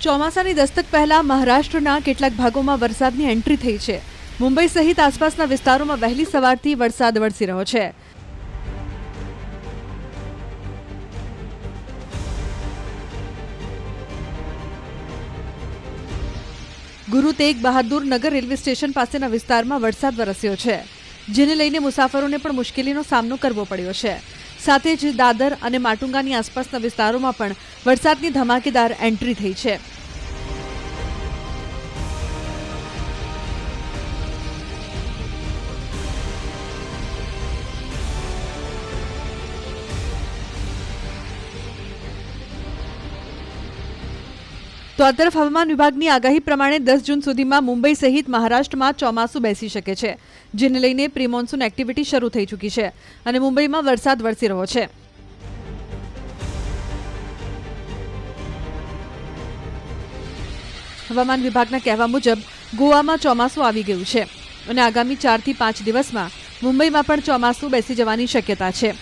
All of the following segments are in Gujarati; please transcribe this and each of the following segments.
ચોમાસાની દસ્તક પહેલા મહારાષ્ટ્રના કેટલાક ભાગોમાં વરસાદની એન્ટ્રી થઈ છે। મુંબઈ સહિત આસપાસના વિસ્તારોમાં વહેલી સવારથી વરસાદ વરસી રહ્યો છે। ગુરુ તેગ બહાદુર નગર રેલવે સ્ટેશન પાસેના વિસ્તારમાં વરસાદ વરસ્યો છે, જેને લઈને મુસાફરોને પણ મુશ્કેલીનો સામનો કરવો પડ્યો છે। સાથે જ દાદર અને માટુંગાની આસપાસના વિસ્તારોમાં પણ વરસાદની ધમાકેદાર એન્ટ્રી થઈ છે। તો આ તરફ હવામાન વિભાગની આગાહી પ્રમાણે 10 જૂન સુધીમાં મુંબઈ સહિત મહારાષ્ટ્રમાં ચોમાસું બેસી શકે છે, જેને લઈને પ્રી મોન્સૂન એક્ટિવિટી શરૂ થઈ ચૂકી છે અને મુંબઈમાં વરસાદ વરસી રહ્યો છે। હવામાન વિભાગના કહેવા મુજબ ગોવામાં ચોમાસું આવી ગયું છે અને આગામી 4 થી 5 દિવસમાં મુંબઈમાં પણ ચોમાસું બેસી જવાની શક્યતા છે।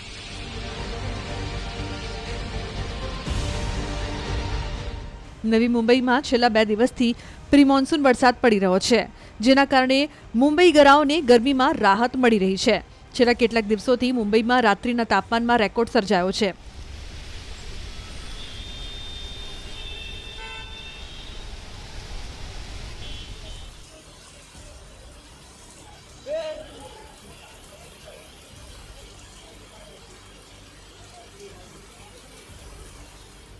નવી મુંબઈમાં છેલ્લા 2 દિવસથી પ્રી મોન્સૂન વરસાદ પડી રહ્યો છે, જેના કારણે મુંબઈગરાઓને ગરમીમાં રાહત મળી રહી છે। છેલ્લા કેટલાક દિવસોથી મુંબઈમાં રાત્રિના તાપમાનમાં રેકોર્ડ સર્જાયો છે।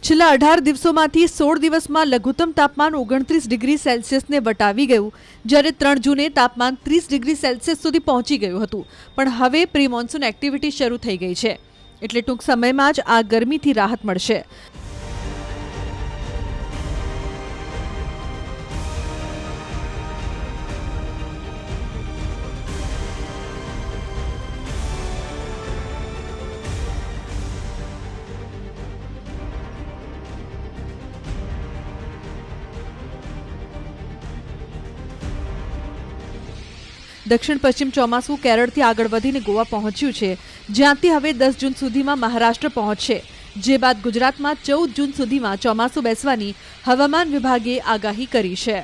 છેલ્લા 18 દિવસોમાંથી 16 દિવસમાં લઘુત્તમ તાપમાન 29 ડિગ્રી સેલ્સિયસને વટાવી ગયું, જ્યારે 3 જૂને તાપમાન 30 ડિગ્રી સેલ્સિયસ સુધી પહોંચી ગયું હતું। પણ હવે પ્રી મોન્સૂન એક્ટિવિટી શરૂ થઈ ગઈ છે, એટલે ટૂંક સમયમાં જ આ ગરમીથી રાહત મળશે। દક્ષિણ પશ્ચિમ ચોમાસું કેરળથી આગળ વધીને ગોવા પહોંચ્યું છે, જ્યાંથી હવે 10 જૂન સુધીમાં મહારાષ્ટ્ર પહોંચશે, જે બાદ ગુજરાતમાં 14 જૂન સુધીમાં ચોમાસું બેસવાની હવામાન વિભાગે આગાહી કરી છે।